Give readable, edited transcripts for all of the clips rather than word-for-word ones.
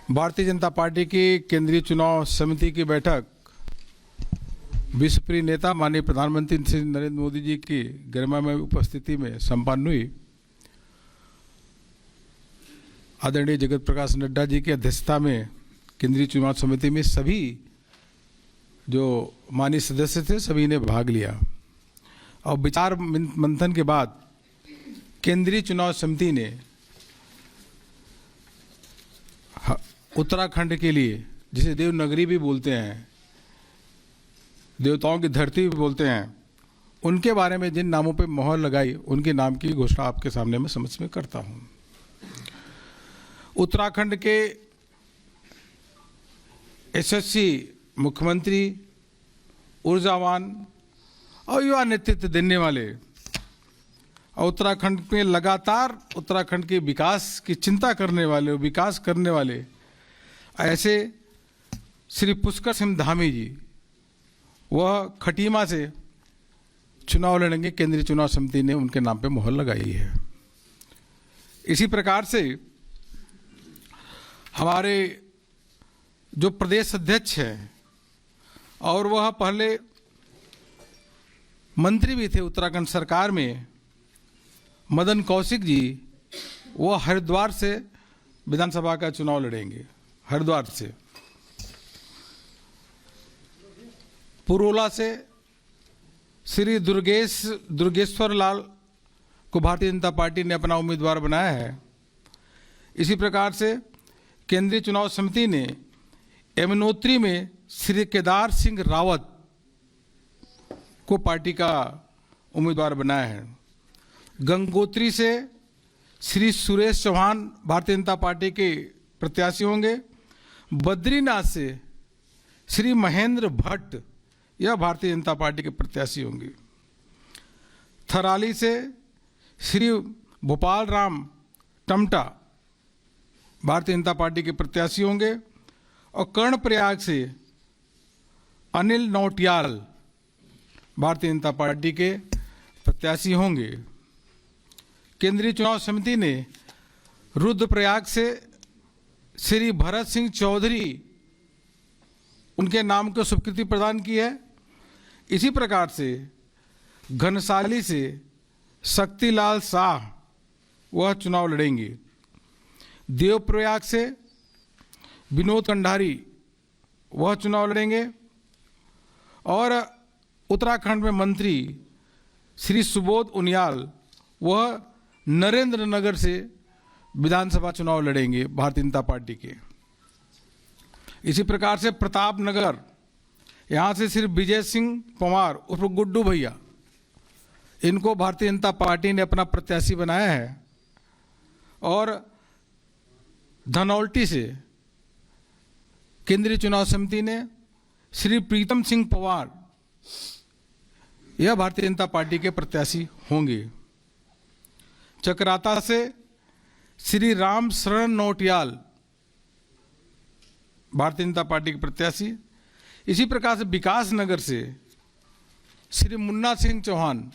Bharatiya Janata party की केंद्रीय चुनाव समिति की बैठक विश्वप्रिय नेता माननीय प्रधानमंत्री श्री नरेंद्र मोदी जी की गरिमामय उपस्थिति में संपन्न हुई। आदरणीय जगत प्रकाश नड्डा जी की अध्यक्षता में केंद्रीय चुनाव समिति में सभी जो माननीय सदस्य थे सभी ने भाग लिया और विचार मंथन के बाद केंद्रीय चुनाव समिति ने उत्तराखंड के लिए, जिसे देवनगरी भी बोलते हैं, देवताओं की धरती भी बोलते हैं, उनके बारे में जिन नामों पे मोहर लगाई उनके नाम की घोषणा आपके सामने मैं समझ में करता हूं। उत्तराखंड के यशस्वी मुख्यमंत्री, ऊर्जावान और युवा नेतृत्व देने वाले और उत्तराखंड में लगातार उत्तराखंड के विकास की चिंता करने वाले, विकास करने वाले ऐसे श्री पुष्कर सिंह धामी जी, वह खटीमा से चुनाव लड़ेंगे। केंद्रीय चुनाव समिति ने उनके नाम पे मोहर लगाई है। इसी प्रकार से हमारे जो प्रदेश अध्यक्ष हैं और वह पहले मंत्री भी थे उत्तराखंड सरकार में, मदन कौशिक जी, वो हरिद्वार से विधानसभा का चुनाव लड़ेंगे। हरिद्वार से, पुरोला से श्री दुर्गेश्वर लाल को भारतीय जनता पार्टी ने अपना उम्मीदवार बनाया है। इसी प्रकार से केंद्रीय चुनाव समिति ने यमुनोत्री में श्री केदार सिंह रावत को पार्टी का उम्मीदवार बनाया है। गंगोत्री से श्री सुरेश चौहान भारतीय जनता पार्टी के प्रत्याशी होंगे। बद्रीनाथ से श्री महेंद्र भट्ट, यह भारतीय जनता पार्टी के प्रत्याशी होंगे। थराली से श्री भोपाल राम टमटा भारतीय जनता पार्टी के प्रत्याशी होंगे और कर्णप्रयाग से अनिल नौटियाल भारतीय जनता पार्टी के प्रत्याशी होंगे। केंद्रीय चुनाव समिति ने रुद्रप्रयाग से श्री भरत सिंह चौधरी, उनके नाम को स्वीकृति प्रदान की है। इसी प्रकार से घनसाली से शक्तिलाल शाह, वह चुनाव लड़ेंगे। देवप्रयाग से विनोद कंडारी, वह चुनाव लड़ेंगे। और उत्तराखंड में मंत्री श्री सुबोध उनियाल, वह नरेंद्र नगर से विधानसभा चुनाव लड़ेंगे भारतीय जनता पार्टी के। इसी प्रकार से प्रताप नगर, यहाँ से श्री विजय सिंह पंवार उर्फ गुड्डू भैया, इनको भारतीय जनता पार्टी ने अपना प्रत्याशी बनाया है। और धनौल्टी से केंद्रीय चुनाव समिति ने श्री प्रीतम सिंह पंवार, यह भारतीय जनता पार्टी के प्रत्याशी होंगे। चकराता से श्री राम शरण नौटियाल भारतीय जनता पार्टी के प्रत्याशी। इसी प्रकार से विकास नगर से श्री मुन्ना सिंह चौहान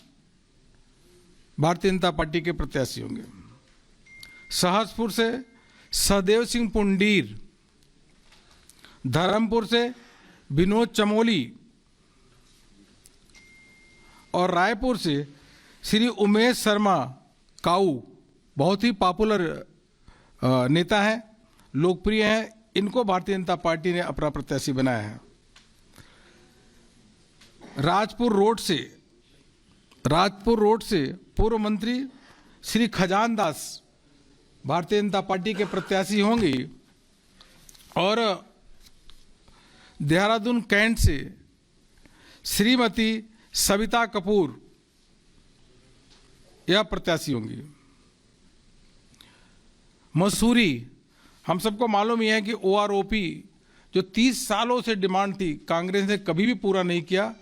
भारतीय जनता पार्टी के प्रत्याशी होंगे। सहसपुर से सहदेव सिंह पुंडीर, धर्मपुर से विनोद चमोली और रायपुर से श्री उमेश शर्मा काऊ, बहुत ही पॉपुलर नेता हैं, लोकप्रिय हैं, इनको भारतीय जनता पार्टी ने अपना प्रत्याशी बनाया है। राजपुर रोड से पूर्व मंत्री श्री खजान दास भारतीय जनता पार्टी के प्रत्याशी होंगे। और देहरादून कैंट से श्रीमती सविता कपूर, यह प्रत्याशी होंगी। मसूरी, हम सबको मालूम ही है कि OROP जो 30 सालों से डिमांड थी, कांग्रेस ने कभी भी पूरा नहीं किया,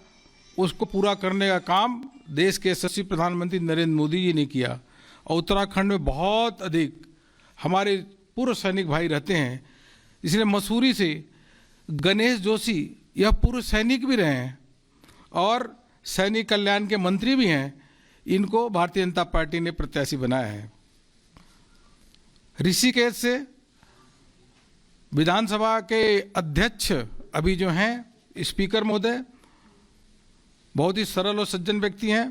उसको पूरा करने का काम देश के यशस्वी प्रधानमंत्री नरेंद्र मोदी जी ने किया। और उत्तराखंड में बहुत अधिक हमारे पूर्व सैनिक भाई रहते हैं, इसलिए मसूरी से गणेश जोशी, यह पूर्व सैनिक भी रहे हैं और सैनिक कल्याण के मंत्री भी हैं, इनको भारतीय जनता पार्टी ने प्रत्याशी बनाया है। ऋषिकेश से विधानसभा के अध्यक्ष अभी जो हैं स्पीकर महोदय बहुत ही सरल और सज्जन व्यक्ति हैं,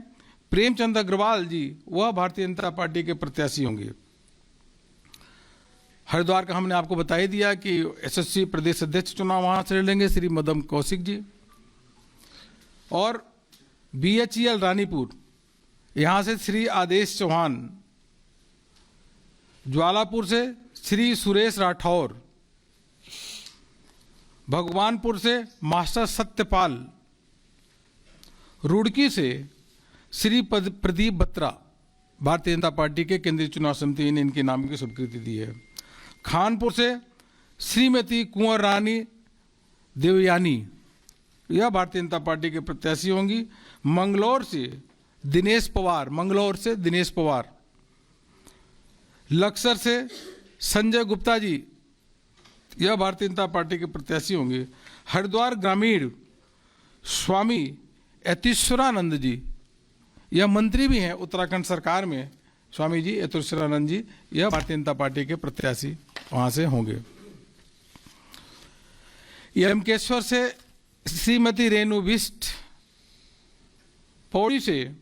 प्रेमचंद अग्रवाल जी, वह भारतीय जनता पार्टी के प्रत्याशी होंगे। हरिद्वार का हमने आपको बता ही दिया कि एसएससी प्रदेश अध्यक्ष चुनाव वहां से लड़ेंगे श्री मदन कौशिक जी। और बीएचईएल रानीपुर, यहां से श्री आदेश चौहान, ज्वालापुर से श्री सुरेश राठौर, भगवानपुर से मास्टर सत्यपाल, रुड़की से श्री प्रदीप बत्रा, भारतीय जनता पार्टी के केंद्रीय चुनाव समिति ने इनके नाम की स्वीकृति दी है। खानपुर से श्रीमती कुंवर रानी देवयानी, यह भारतीय जनता पार्टी के प्रत्याशी होंगी। मंगलौर से दिनेश पवार, लक्सर से संजय गुप्ता जी, यह भारतीय जनता पार्टी के प्रत्याशी होंगे। हरिद्वार ग्रामीण स्वामी यतीश्वरानंद जी, यह मंत्री भी हैं उत्तराखंड सरकार में, स्वामी जी यतीश्वरानंद जी, यह भारतीय जनता पार्टी के प्रत्याशी वहां से होंगे। यमकेश्वर से श्रीमती रेणु बिष्ट, पौड़ी से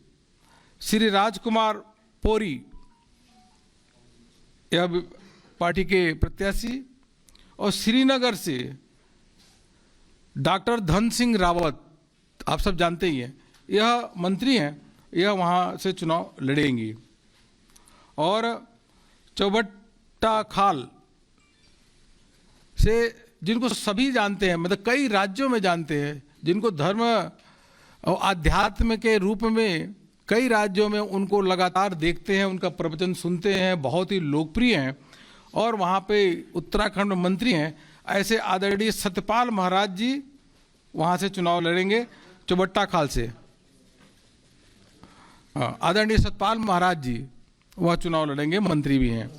श्री राजकुमार पोरी, यह पार्टी के प्रत्याशी। और श्रीनगर से डॉक्टर धन सिंह रावत, आप सब जानते ही हैं, यह मंत्री हैं, यह वहां से चुनाव लड़ेंगी। और चौबट्टा खाल से, जिनको सभी जानते हैं, मतलब कई राज्यों में जानते हैं, जिनको धर्म और आध्यात्म के रूप में कई राज्यों में उनको लगातार देखते हैं, उनका प्रवचन सुनते हैं, बहुत ही लोकप्रिय हैं और वहाँ पे उत्तराखंड में मंत्री हैं, ऐसे आदरणीय सत्यपाल महाराज जी वहाँ से चुनाव लड़ेंगे चौबट्टा खाल से। आदरणीय सत्यपाल महाराज जी वह चुनाव लड़ेंगे, मंत्री भी हैं।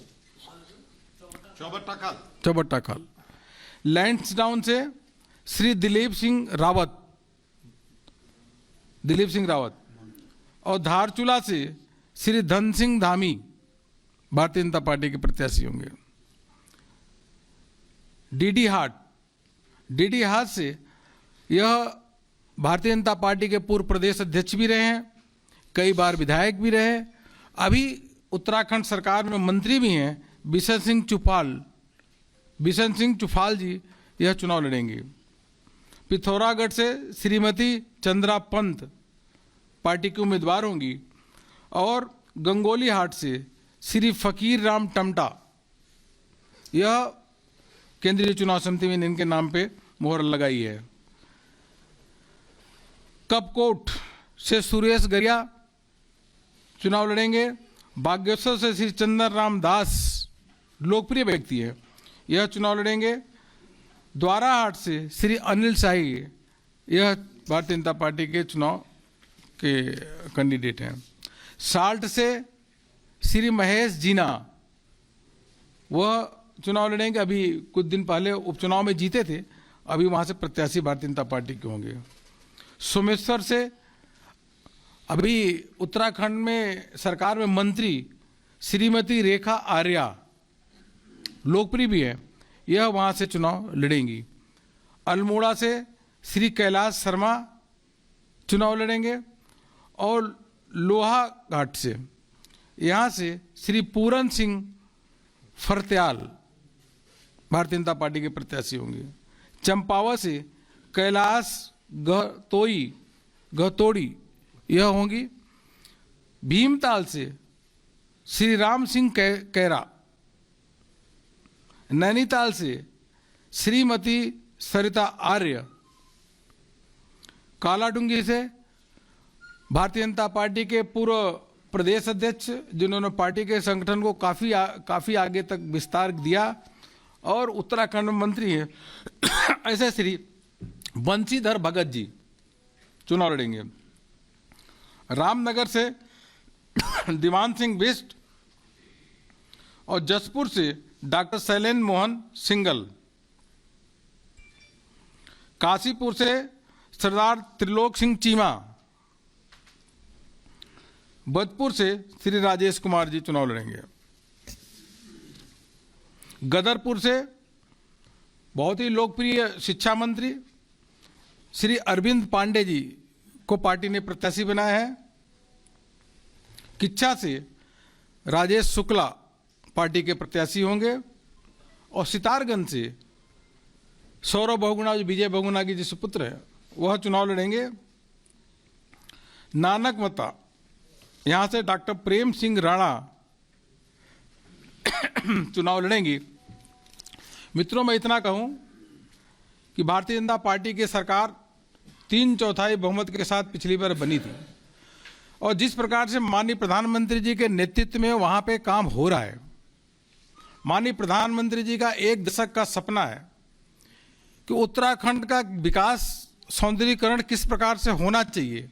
चौबट्टा खाल। लैंसडाउन से श्री दिलीप सिंह रावत और धारचूला से श्री धन सिंह धामी भारतीय जनता पार्टी के प्रत्याशी होंगे। डीडी हाट से यह भारतीय जनता पार्टी के पूर्व प्रदेश अध्यक्ष भी रहे हैं, कई बार विधायक भी रहे, अभी उत्तराखंड सरकार में मंत्री भी हैं, बिशन सिंह चुफाल जी यह चुनाव लड़ेंगे। पिथौरागढ़ से श्रीमती चंद्रा पंत पार्टी की उम्मीदवार होंगी। और गंगोली हाट से श्री फकीर राम टमटा, यह केंद्रीय चुनाव समिति में इनके नाम पे मोहर लगाई है। कपकोट से सुरेश गरिया चुनाव लड़ेंगे। बागेश्वर से श्री चंदन राम दास, लोकप्रिय व्यक्ति है, यह चुनाव लड़ेंगे। द्वाराहाट से श्री अनिल शाही, यह भारतीय जनता पार्टी के चुनाव के कैंडिडेट हैं। साल्ट से श्री महेश जीना, वह चुनाव लड़ेंगे, अभी कुछ दिन पहले उपचुनाव में जीते थे, अभी वहां से प्रत्याशी भारतीय जनता पार्टी के होंगे। सोमेश्वर से अभी उत्तराखंड में सरकार में मंत्री श्रीमती रेखा आर्या, लोकप्रिय भी है, यह वहां से चुनाव लड़ेंगी। अल्मोड़ा से श्री कैलाश शर्मा चुनाव लड़ेंगे। और लोहा घाट से यहाँ से श्री पूरन सिंह फरत्याल भारतीय जनता पार्टी के प्रत्याशी होंगे। चंपावत से कैलाश गहतोड़ी यह होंगी। भीमताल से श्री राम सिंह कैरा, नैनीताल से श्रीमती सरिता आर्य, कालाडूंगी से भारतीय जनता पार्टी के पूर्व प्रदेश अध्यक्ष, जिन्होंने पार्टी के संगठन को काफी आगे तक विस्तार दिया और उत्तराखंड में मंत्री हैं, ऐसे श्री बंशीधर भगत जी चुनाव लड़ेंगे। रामनगर से दीवान सिंह बिष्ट और जसपुर से डॉक्टर शैलेंद्र मोहन सिंगल। काशीपुर से सरदार त्रिलोक सिंह चीमा। बदपुर से श्री राजेश कुमार जी चुनाव लड़ेंगे। गदरपुर से बहुत ही लोकप्रिय शिक्षा मंत्री श्री अरविंद पांडे जी को पार्टी ने प्रत्याशी बनाया है। किच्छा से राजेश शुक्ला पार्टी के प्रत्याशी होंगे और सितारगंज से सौरभ बहुगुणा जो विजय बहुगुणा की जिस पुत्र है वह चुनाव लड़ेंगे। नानक मता यहाँ से डॉक्टर प्रेम सिंह राणा चुनाव लड़ेंगी। मित्रों, मैं इतना कहूं कि भारतीय जनता पार्टी की सरकार 3/4 बहुमत के साथ पिछली बार बनी थी और जिस प्रकार से माननीय प्रधानमंत्री जी के नेतृत्व में वहां पे काम हो रहा है, माननीय प्रधानमंत्री जी का 1 दशक का सपना है कि उत्तराखंड का विकास सौंदर्यीकरण किस प्रकार से होना चाहिए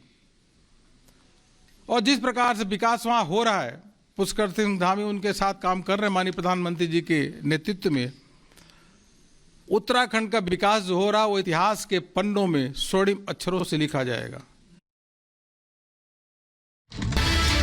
और जिस प्रकार से विकास वहां हो रहा है, पुष्कर सिंह धामी उनके साथ काम कर रहे हैं माननीय प्रधानमंत्री जी के नेतृत्व में। उत्तराखंड का विकास जो हो रहा है वो इतिहास के पन्नों में स्वर्णिम अक्षरों से लिखा जाएगा।